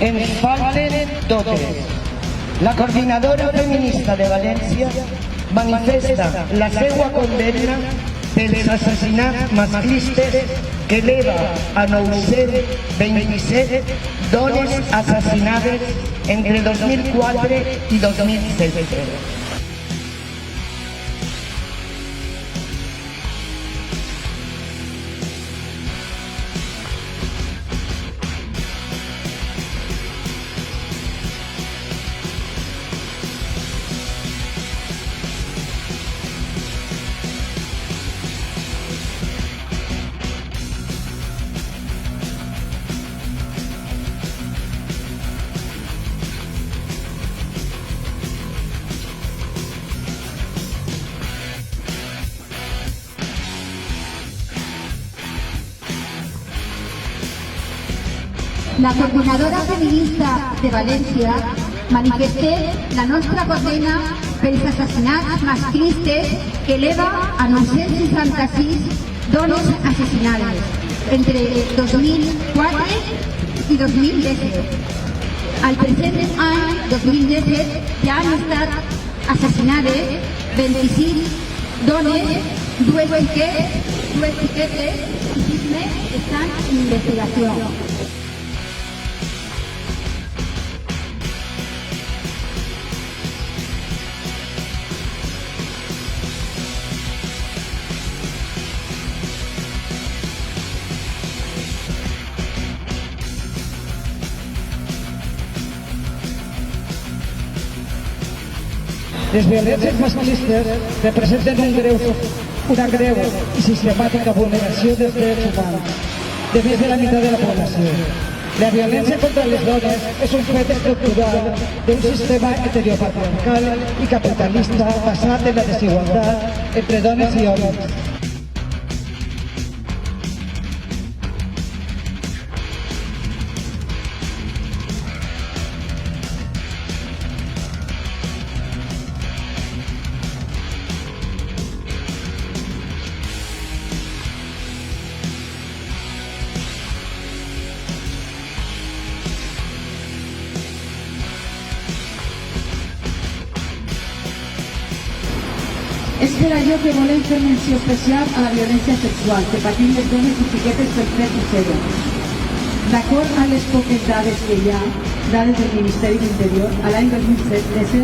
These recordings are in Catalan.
ens falten totes. La Coordinadora Feminista de València manifesta la seva condemna pels assassinats masclistes que eleva a 927 dones assassinades entre 2004 i 2016. La Coordinadora Feminista de València manifestem la nostra condemna pels assassinats masclistes que eleva a 966 dones assassinades entre 2004 i 2017. Al present any 2017 ja han estat assassinades 26 dones, dues xiquetes i 6 més estan en investigació. Les violències masclistes representen una greu i sistemàtica vulneració dels drets humans de més de la meitat de la població. La violència contra les dones és un fet estructural d'un sistema heteropatriarcal i capitalista basat en la desigualtat entre dones i homes. És per allò que volem fer menció especial a la violència sexual que patim les dones i xiquetes per fred i zero. D'acord amb les poques dades que hi ha, dades del Ministeri d'Interior, a l'any 2017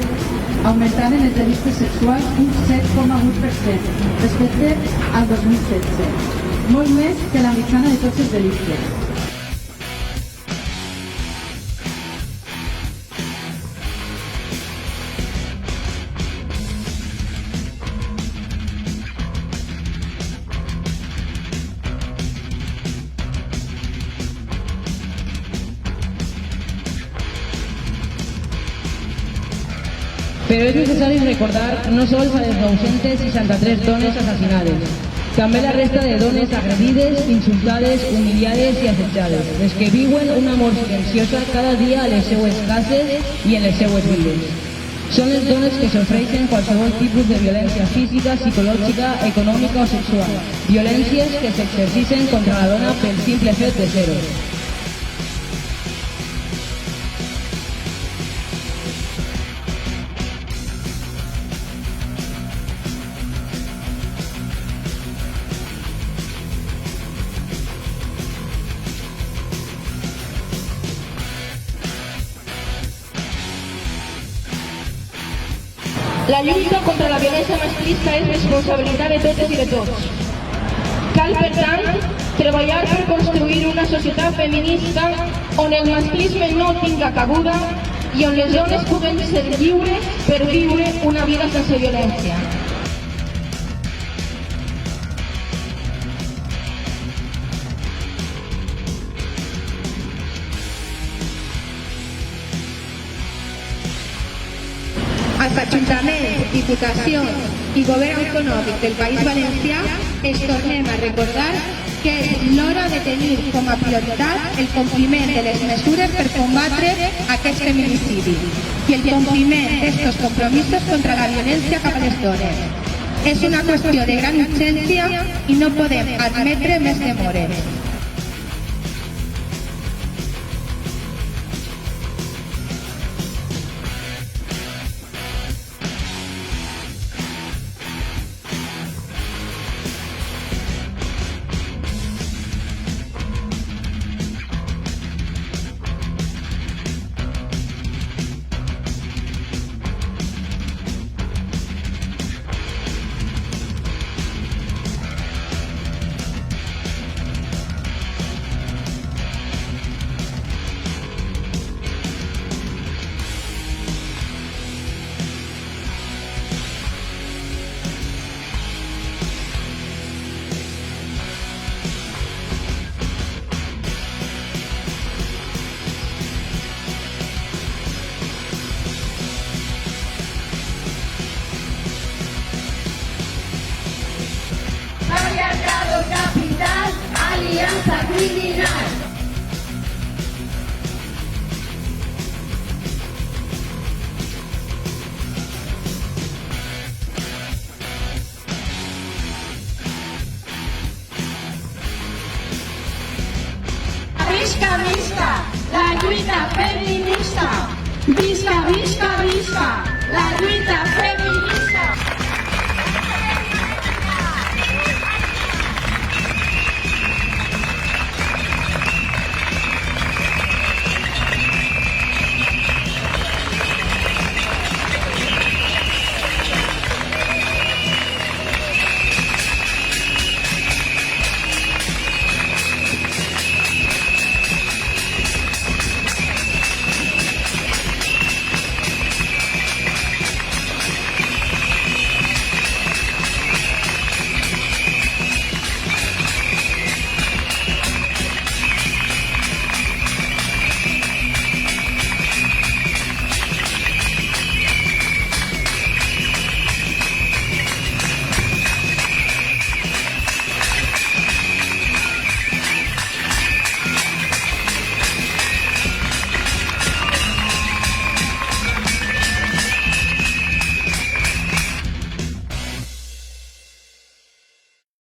augmentaven els delictes sexuals un 7,8% respecte al 2016, molt més que la mitjana de tots els delictes. Pero es necesario recordar no sols a les 963 dones assassinades, també la resta de dones agredides, insultades, humiliades i assetjades, les que viuen una mort silenciosa cada dia a les seues cases i en les seues vides. Són les dones que sofreixen qualsevol tipus de violència física, psicològica, econòmica o sexual, violències que s'exercicen contra la dona pel simple fet de ser-ho. La lluita contra la violència masclista és responsabilitat de totes i de tots. Cal, per tant, treballar per construir una societat feminista on el masclisme no tinga cabuda i on les dones puguen ser lliures per viure una vida sense violència. Els ajuntaments, diputacions i govern autonòmic del País Valencià ens tornem a recordar que és l'hora de tenir com a prioritat el compliment de les mesures per combatre aquest feminicidi i el compliment d'aquests compromisos contra la violència cap a les dones. És una qüestió de gran urgència i no podem admetre més demores. criminal. Visca, visca, la lluita feminista. Visca, visca, visca, la lluita feminista.